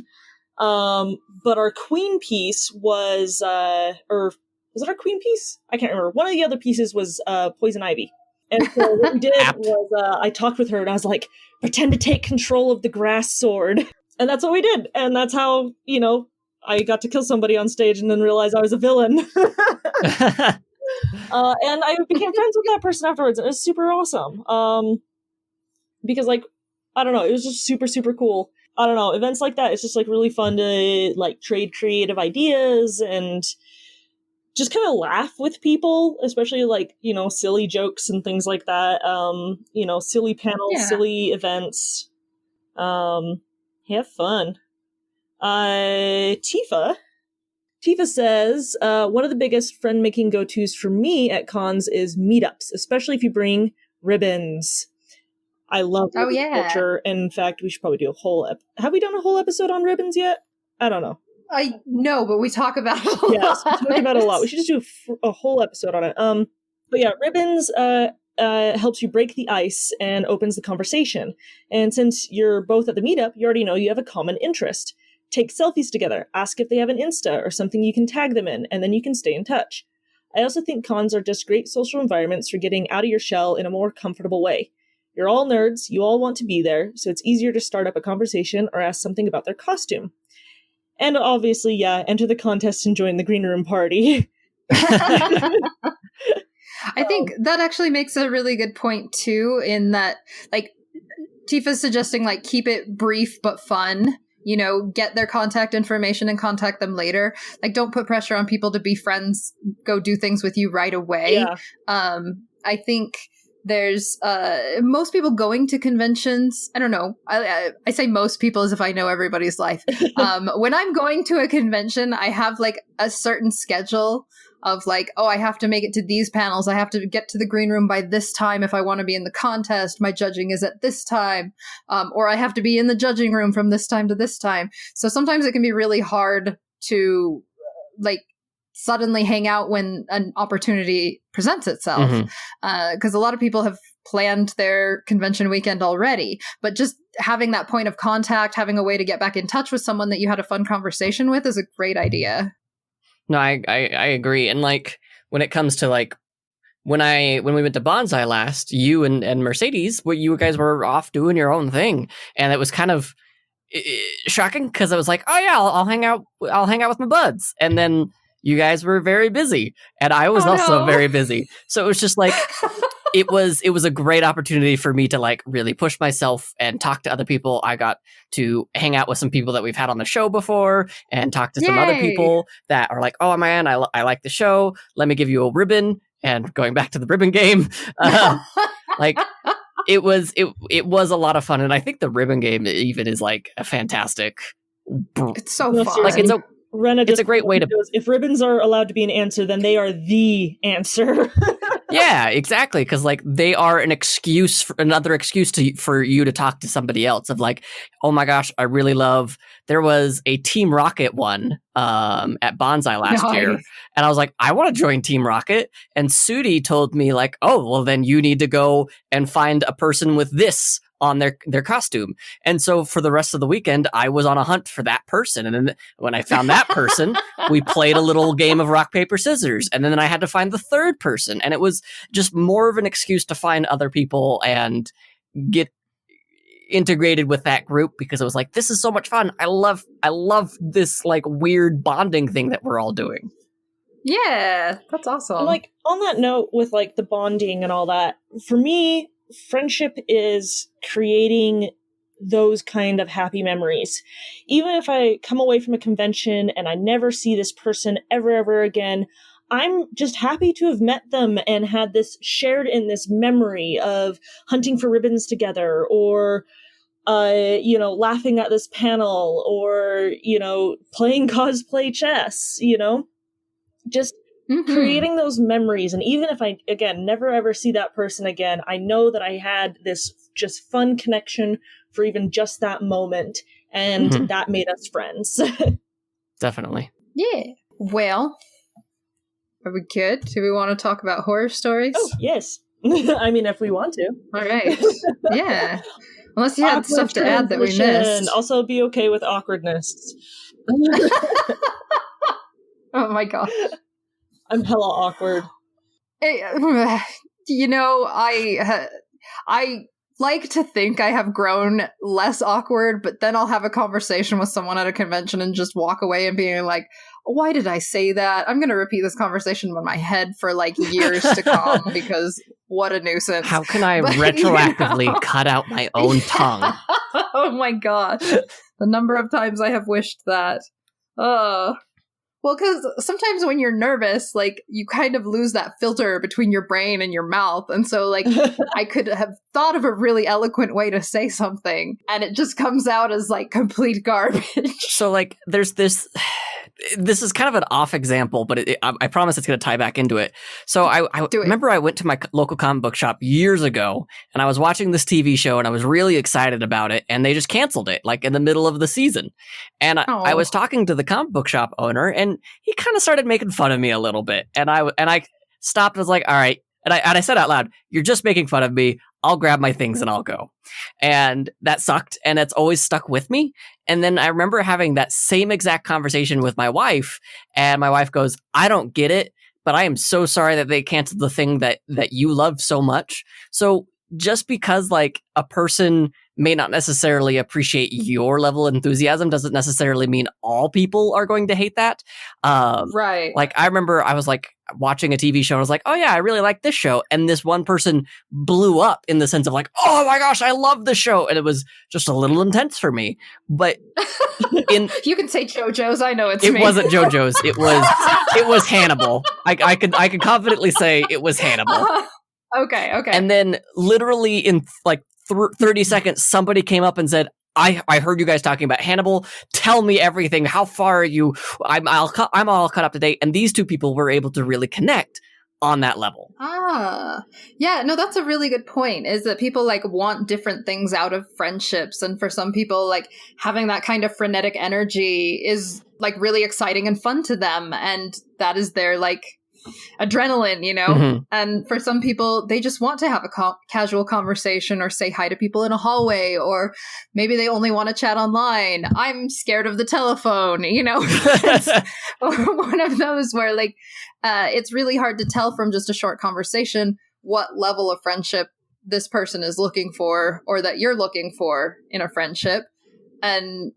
C: But our queen piece was, was it our queen piece? I can't remember. One of the other pieces was Poison Ivy. And so what we did was I talked with her and I was like, pretend to take control of the grass sword. And that's what we did. And that's how, I got to kill somebody on stage and then realized I was a villain. And I became friends with that person afterwards. And it was super awesome. Because I don't know, it was just super, super cool. I don't know, events like that, it's just really fun to trade creative ideas and just kind of laugh with people, especially silly jokes and things like that. Silly panels, silly events. Have fun. Tifa says, one of the biggest friend-making go-tos for me at cons is meetups, especially if you bring ribbons. I love ribbon culture. In fact, we should probably do have we done a whole episode on ribbons yet? I don't know.
A: I know, but we talk about it a lot.
C: Yes, we talk about it a lot. We should just do a whole episode on it. But yeah, ribbons helps you break the ice and opens the conversation. And since you're both at the meetup, you already know you have a common interest. Take selfies together, ask if they have an Insta or something you can tag them in, and then you can stay in touch. I also think cons are just great social environments for getting out of your shell in a more comfortable way. You're all nerds, you all want to be there, so it's easier to start up a conversation or ask something about their costume. And obviously, enter the contest and join the green room party.
A: I think that actually makes a really good point, too, in that, Tifa's suggesting, keep it brief but fun. Get their contact information and contact them later. Don't put pressure on people to be friends, go do things with you right away.
C: Yeah.
A: I think there's most people going to conventions. I don't know. I say most people as if I know everybody's life. When I'm going to a convention, I have a certain schedule of I have to make it to these panels. I have to get to the green room by this time if I want to be in the contest. My judging is at this time. Or I have to be in the judging room from this time to this time. So sometimes it can be really hard to suddenly hang out when an opportunity presents itself. Because a lot of people have planned their convention weekend already. But just having that point of contact, having a way to get back in touch with someone that you had a fun conversation with is a great idea.
B: No, I agree. And when it comes to when we went to Banzai last, you and Mercedes, you guys were off doing your own thing, and it was kind of shocking because I was like, oh yeah, I'll hang out with my buds, and then you guys were very busy, and I was also very busy, so it was just like. It was a great opportunity for me to like really push myself and talk to other people. I got to hang out with some people that we've had on the show before and talk to some other people that are like, oh man, I like the show. Let me give you a ribbon. And going back to the ribbon game, like it was a lot of fun. And I think the ribbon game even is like a fantastic.
A: It's so fun.
B: Like it's a great way to.
C: If ribbons are allowed to be an answer, then they are the answer.
B: Yeah, exactly. Because like they are another excuse for you to talk to somebody else. Of like, oh my gosh, I really love. There was a Team Rocket one at Banzai last year, and I was like, I want to join Team Rocket. And Sudi told me like, oh well, then you need to go and find a person with this on their costume. And so for the rest of the weekend, I was on a hunt for that person. And then when I found that person, we played a little game of rock, paper, scissors. And then I had to find the third person. And it was just more of an excuse to find other people and get integrated with that group, because it was like, this is so much fun. I love this like weird bonding thing that we're all doing.
A: Yeah, that's awesome.
C: And like on that note with like the bonding and all that, for me, friendship is creating those kind of happy memories. Even if I come away from a convention and I never see this person ever again, I'm just happy to have met them and had this shared in this memory of hunting for ribbons together, or laughing at this panel, or playing cosplay chess, just creating those memories. And even if I, again, never ever see that person again, I know that I had this just fun connection for even just that moment, and that made us friends.
B: Definitely.
A: Yeah. Well, are we good? Do we want to talk about horror stories?
C: Oh, yes. I mean, if we want to.
A: All right. Yeah. Unless you had stuff to add that we missed.
C: Also be okay with awkwardness.
A: Oh my gosh.
C: I'm hella awkward.
A: I like to think I have grown less awkward, but then I'll have a conversation with someone at a convention and just walk away and being like, why did I say that? I'm going to repeat this conversation in my head for like years to come, because what a nuisance.
B: How can I retroactively cut out my own tongue?
A: Oh my gosh. The number of times I have wished that. Well, because sometimes when you're nervous, like, you kind of lose that filter between your brain and your mouth. And so, like, I could have thought of a really eloquent way to say something, and it just comes out as, like, complete garbage.
B: So, like, there's this is kind of an off example, but I promise it's going to tie back into it. So I remember I went to my local comic book shop years ago, and I was watching this TV show, and I was really excited about it, and they just canceled it, like, in the middle of the season. And I was talking to the comic book shop owner, and he kind of started making fun of me a little bit. And I stopped and was like, all right. And I said out loud, you're just making fun of me. I'll grab my things and I'll go. And that sucked. And it's always stuck with me. And then I remember having that same exact conversation with my wife. And my wife goes, I don't get it, but I am so sorry that they canceled the thing that you love so much. So just because, like, a person may not necessarily appreciate your level of enthusiasm doesn't necessarily mean all people are going to hate that.
A: Right.
B: Like, I remember I was like watching a TV show and I was like, oh yeah, I really like this show. And this one person blew up in the sense of like, oh my gosh, I love this show. And it was just a little intense for me. But
A: you can say JoJo's. I know
B: it wasn't JoJo's. It was Hannibal. I could confidently say it was Hannibal.
A: Okay.
B: And then literally in like 30 seconds, somebody came up and said, I heard you guys talking about Hannibal. Tell me everything. How far are you? I'm all caught up to date. And these two people were able to really connect on that level.
A: Yeah, no, that's a really good point, is that people like want different things out of friendships. And for some people, like, having that kind of frenetic energy is like really exciting and fun to them. And that is their like adrenaline,
B: Mhm.
A: And for some people, they just want to have a casual conversation or say hi to people in a hallway, or maybe they only want to chat online. I'm scared of the telephone, It's one of those where like it's really hard to tell from just a short conversation what level of friendship this person is looking for, or that you're looking for in a friendship. And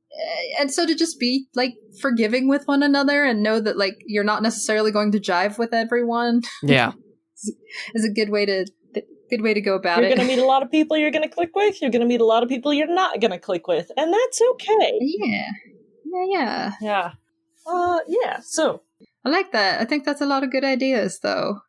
A: so to just be like forgiving with one another and know that like you're not necessarily going to jive with everyone
B: Yeah.
A: is a good way to go about
C: You're
A: it.
C: going to meet a lot of people you're going to click with. You're going to meet a lot of people you're not going to click with. And that's okay.
A: Yeah.
C: Yeah. So
A: I like that. I think that's a lot of good ideas, though.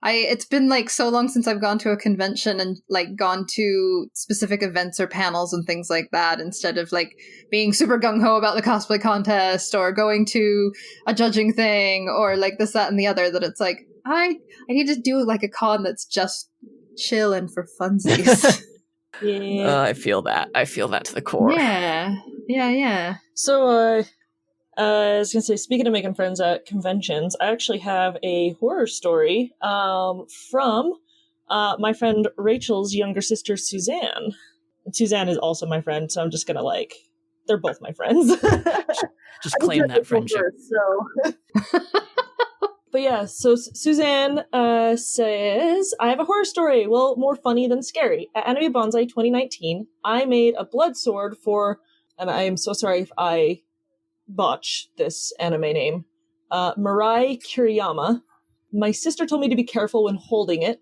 A: It's been like so long since I've gone to a convention and like gone to specific events or panels and things like that, instead of like being super gung-ho about the cosplay contest or going to a judging thing or like this, that, and the other, that it's like, I need to do like a con that's just chill and for funsies.
C: yeah.
B: I feel that. I feel that to the core.
A: Yeah.
C: So I was gonna say, speaking of making friends at conventions, I actually have a horror story from my friend Rachel's younger sister, Suzanne. And Suzanne is also my friend, so I'm just gonna they're both my friends.
B: Just claim that friendship.
C: But yeah, so Suzanne says, I have a horror story. Well, more funny than scary. At Anime Banzai 2019, I made a blood sword for, and I am so sorry if I botch this anime name, Mirai Kiriyama. My sister told me to be careful when holding it,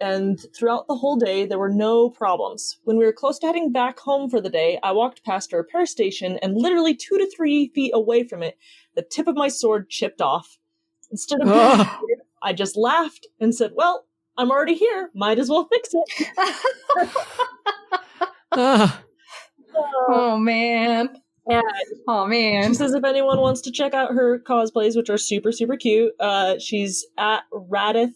C: and throughout the whole day, there were no problems. When we were close to heading back home for the day, I walked past a repair station, and literally 2 to 3 feet away from it, the tip of my sword chipped off. Instead of being scared, I just laughed and said, well, I'm already here, might as well fix it.
A: Oh, man. Oh man.
C: She says if anyone wants to check out her cosplays, which are super, super cute, she's at Radeth_Dadeth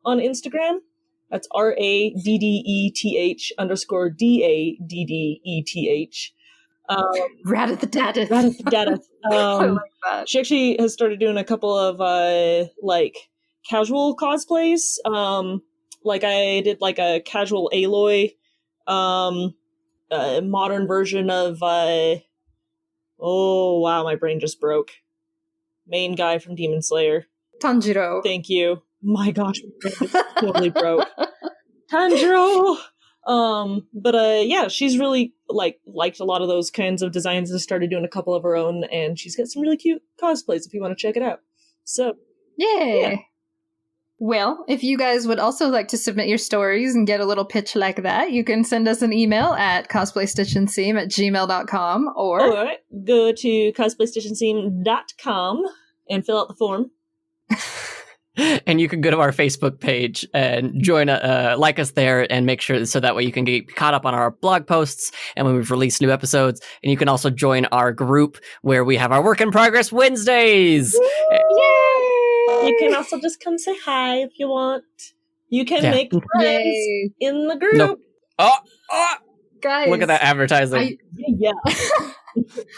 C: on Instagram. That's RADDETH_DADDETH.
A: Radeth.
C: Radeth.
A: I like that.
C: She actually has started doing a couple of casual cosplays. Like I did like a casual Aloy modern version of oh wow, my brain just broke. Main guy from Demon Slayer.
A: Tanjiro.
C: Thank you. My gosh, my brain just totally broke. Tanjiro! But yeah, she's really liked a lot of those kinds of designs and started doing a couple of her own, and she's got some really cute cosplays if you want to check it out. So
A: Yay!
C: Yeah.
A: Well, if you guys would also like to submit your stories and get a little pitch like that, you can send us an email at cosplaystationseam@gmail.com or
C: go to cosplaystationseam.com and fill out the form.
B: And you can go to our Facebook page and join, like us there, and make sure so that way you can get caught up on our blog posts and when we've released new episodes. And you can also join our group where we have our Work in Progress Wednesdays.
A: Yay!
C: You can also just come say hi if you want. You can make friends
A: Yay.
C: in the group.
B: Nope. Oh,
A: Guys,
B: look at that advertising.
C: Yeah.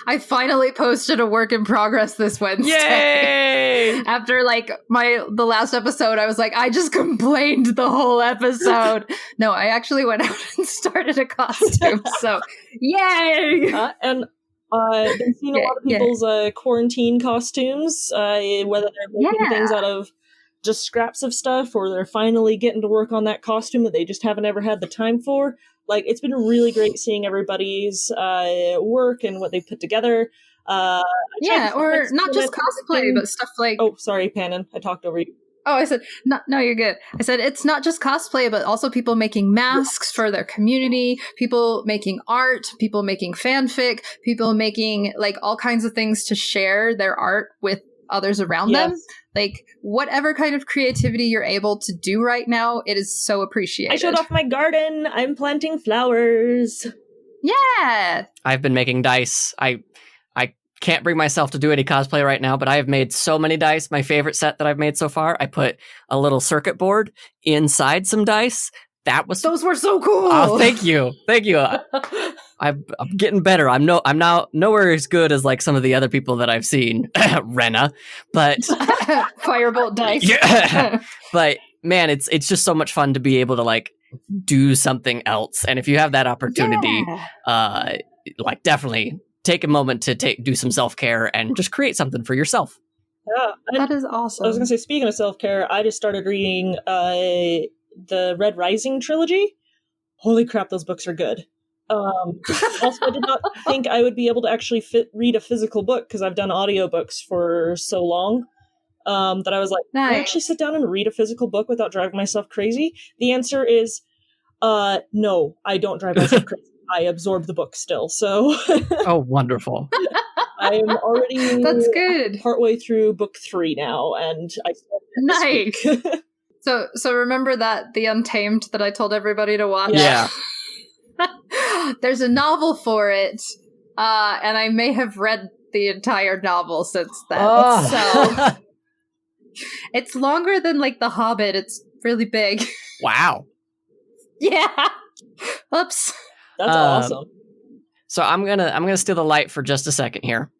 A: I finally posted a work in progress this Wednesday.
B: Yay!
A: After the last episode, I was like, I just complained the whole episode. No, I actually went out and started a costume. So, yay!
C: And I've been seeing a lot of people's quarantine costumes, whether they're making things out of just scraps of stuff or they're finally getting to work on that costume that they just haven't ever had the time for. It's been really great seeing everybody's work and what they put together. Or
A: not just cosplay, but stuff like...
C: Oh, sorry, Pannon. I talked over you.
A: Oh, I said, no, you're good. I said, it's not just cosplay, but also people making masks for their community, people making art, people making fanfic, people making, all kinds of things to share their art with others around them. Whatever kind of creativity you're able to do right now, it is so appreciated.
C: I showed off my garden. I'm planting flowers.
A: Yeah!
B: I've been making dice. I can't bring myself to do any cosplay right now, but I have made so many dice. My favorite set that I've made so far, I put a little circuit board inside some dice.
A: Those were so cool.
B: Oh, thank you. I'm getting better. I'm now nowhere as good as some of the other people that I've seen, Renna, but
A: Firebolt dice.
B: Yeah. But man, it's just so much fun to be able to like do something else. And if you have that opportunity, like definitely take a moment to do some self-care and just create something for yourself.
C: Yeah,
A: that is awesome.
C: I was going to say, speaking of self-care, I just started reading the Red Rising trilogy. Holy crap, those books are good. Also, I did not think I would be able to actually read a physical book because I've done audiobooks for so long that I was like,
A: nice.
C: Can I actually sit down and read a physical book without driving myself crazy? The answer is no, I don't drive myself crazy. I absorb the book still, so...
B: Oh, wonderful.
C: I am already
A: That's good.
C: Partway through book 3 now, and I started this week.
A: So remember that The Untamed that I told everybody to watch?
B: Yeah.
A: There's a novel for it, and I may have read the entire novel since then. So it's longer than like The Hobbit. It's really big.
B: Wow.
A: Yeah. Oops.
C: That's awesome.
B: So I'm gonna steal the light for just a second here.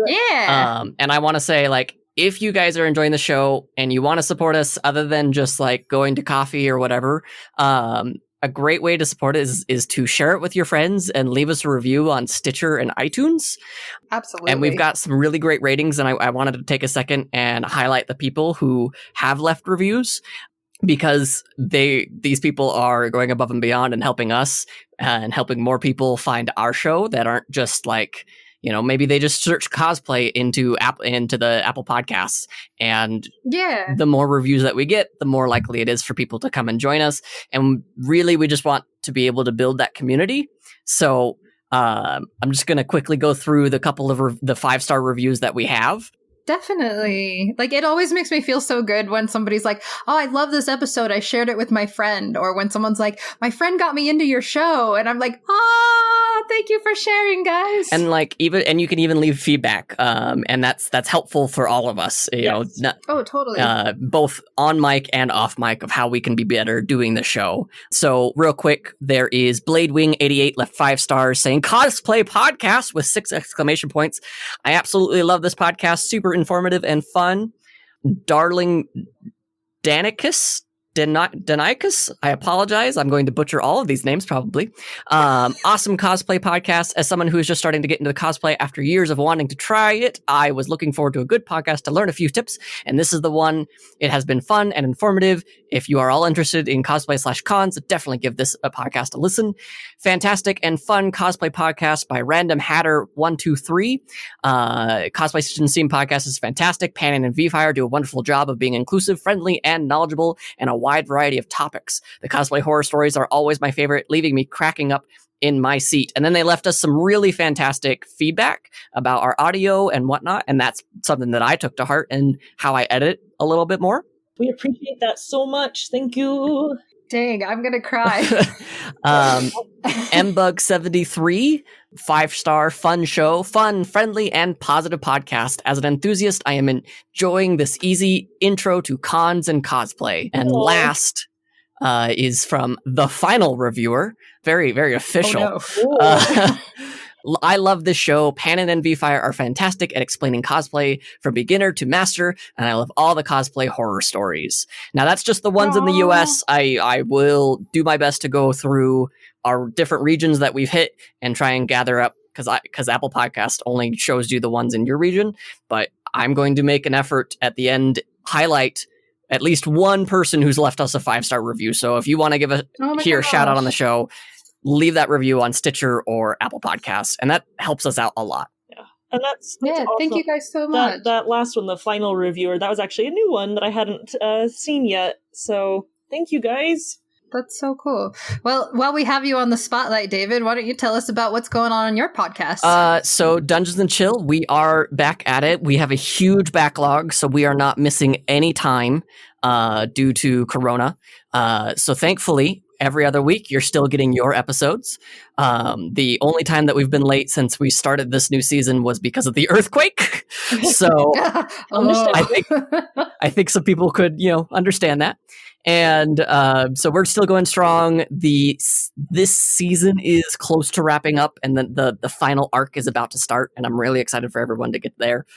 A: Yeah.
B: And I want to say, like, if you guys are enjoying the show and you want to support us, other than just like going to coffee or whatever, a great way to support it is to share it with your friends and leave us a review on Stitcher and iTunes.
A: Absolutely.
B: And we've got some really great ratings, and I wanted to take a second and highlight the people who have left reviews, because these people are going above and beyond and helping us and helping more people find our show that aren't just like, you know, maybe they just search cosplay into the Apple Podcasts, and the more reviews that we get, the more likely it is for people to come and join us. And really, we just want to be able to build that community. So I'm just going to quickly go through the couple of the 5-star reviews that we have.
A: Definitely. Like, it always makes me feel so good when somebody's like, oh, I love this episode, I shared it with my friend. Or when someone's like, my friend got me into your show. And I'm like, thank you for sharing, guys.
B: And like, you can even leave feedback. And that's helpful for all of us, you know.
A: Totally.
B: Both on mic and off mic, of how we can be better doing the show. So real quick, there is Bladewing88 left 5 stars saying, Cosplay Podcast with 6 exclamation points. I absolutely love this podcast. Super informative and fun. Darling Danicus, I apologize. I'm going to butcher all of these names probably. Awesome cosplay podcast. As someone who is just starting to get into the cosplay after years of wanting to try it, I was looking forward to a good podcast to learn a few tips, and this is the one. It has been fun and informative. If you are all interested in cosplay/cons, definitely give this a podcast a listen. Fantastic and fun cosplay podcast by Random Hatter 123. Cosplay Scene podcast is fantastic. Panon and VFire do a wonderful job of being inclusive, friendly, and knowledgeable, and a wide variety of topics. The cosplay horror stories are always my favorite, leaving me cracking up in my seat. And then they left us some really fantastic feedback about our audio and whatnot, and that's something that I took to heart and how I edit a little bit more.
C: We appreciate that so much. Thank you.
A: Dang, I'm gonna cry.
B: Mbug73, 5-star, fun show, fun, friendly, and positive podcast. As an enthusiast, I am enjoying this easy intro to cons and cosplay. And last is from the final reviewer. Very, very official.
A: Oh, no.
B: I love this show. Panon and VFire are fantastic at explaining cosplay from beginner to master, and I love all the cosplay horror stories. Now, that's just the ones in the US. I will do my best to go through our different regions that we've hit and try and gather up, because Apple Podcast only shows you the ones in your region. But I'm going to make an effort at the end, highlight at least one person who's left us a 5-star review. So if you want to give a shout out on the show, leave that review on Stitcher or Apple Podcasts, and that helps us out a lot.
C: Yeah, and that's
A: awesome. Thank you guys so much.
C: That last one, the final reviewer, that was actually a new one that I hadn't seen yet. So thank you guys.
A: That's so cool. Well, while we have you on the spotlight, David, why don't you tell us about what's going on your podcast?
B: So Dungeons and Chill, we are back at it. We have a huge backlog, so we are not missing any time due to Corona. So thankfully, every other week, you're still getting your episodes. The only time that we've been late since we started this new season was because of the earthquake. So I think some people could, understand that. And so we're still going strong. This season is close to wrapping up, and then the final arc is about to start, and I'm really excited for everyone to get there.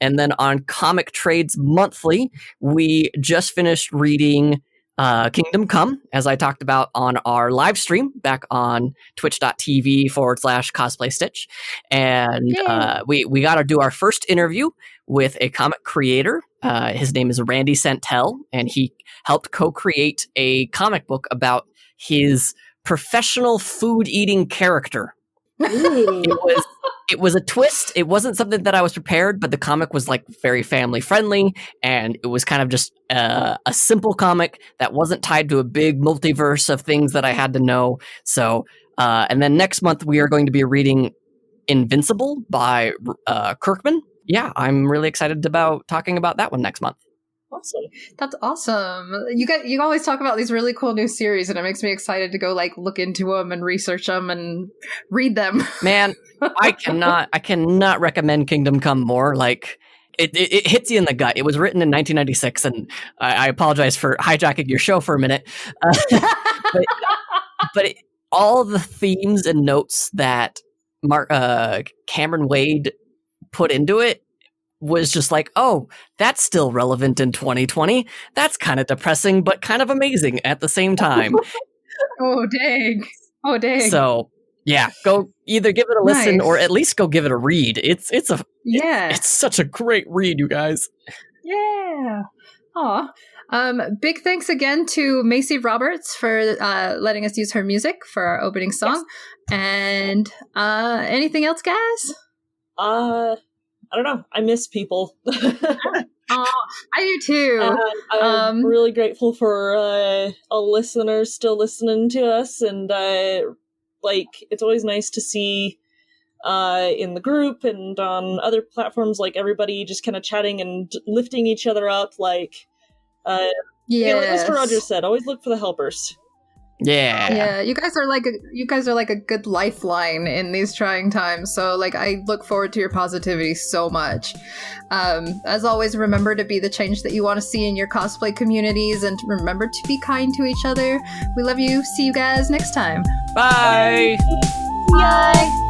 B: And then on Comic Trades Monthly, we just finished reading Kingdom Come, as I talked about on our live stream back on twitch.tv/cosplay stitch. And we got to do our first interview with a comic creator. His name is Randy Santel, and he helped co-create a comic book about his professional food eating character. It was a twist. It wasn't something that I was prepared, but the comic was like very family friendly, and it was kind of just a simple comic that wasn't tied to a big multiverse of things that I had to know. So, and then next month we are going to be reading Invincible by Kirkman. Yeah, I'm really excited about talking about that one next month.
C: Awesome.
A: That's awesome. You always talk about these really cool new series, and it makes me excited to go like look into them and research them and read them.
B: Man, I cannot recommend Kingdom Come more. Like it hits you in the gut. It was written in 1996, and I apologize for hijacking your show for a minute. But all the themes and notes that Cameron Wade put into it was just like, oh, that's still relevant in 2020. That's kind of depressing, but kind of amazing at the same time.
A: Oh, dang.
B: So, yeah, go either give it a listen or at least go give it a read. It's such a great read, you guys.
A: Yeah. Aw. Big thanks again to Macy Roberts for letting us use her music for our opening song. Yes. And anything else, guys?
C: I don't know. I miss people.
A: I do too.
C: I'm really grateful for all listeners still listening to us, and it's always nice to see in the group and on other platforms, like everybody just kind of chatting and lifting each other up. Like Mr. Rogers said, always look for the helpers.
B: Yeah.
A: You guys are like a good lifeline in these trying times. So like I look forward to your positivity so much. As always, remember to be the change that you want to see in your cosplay communities, and remember to be kind to each other. We love you. See you guys next time.
B: Bye.
A: Bye.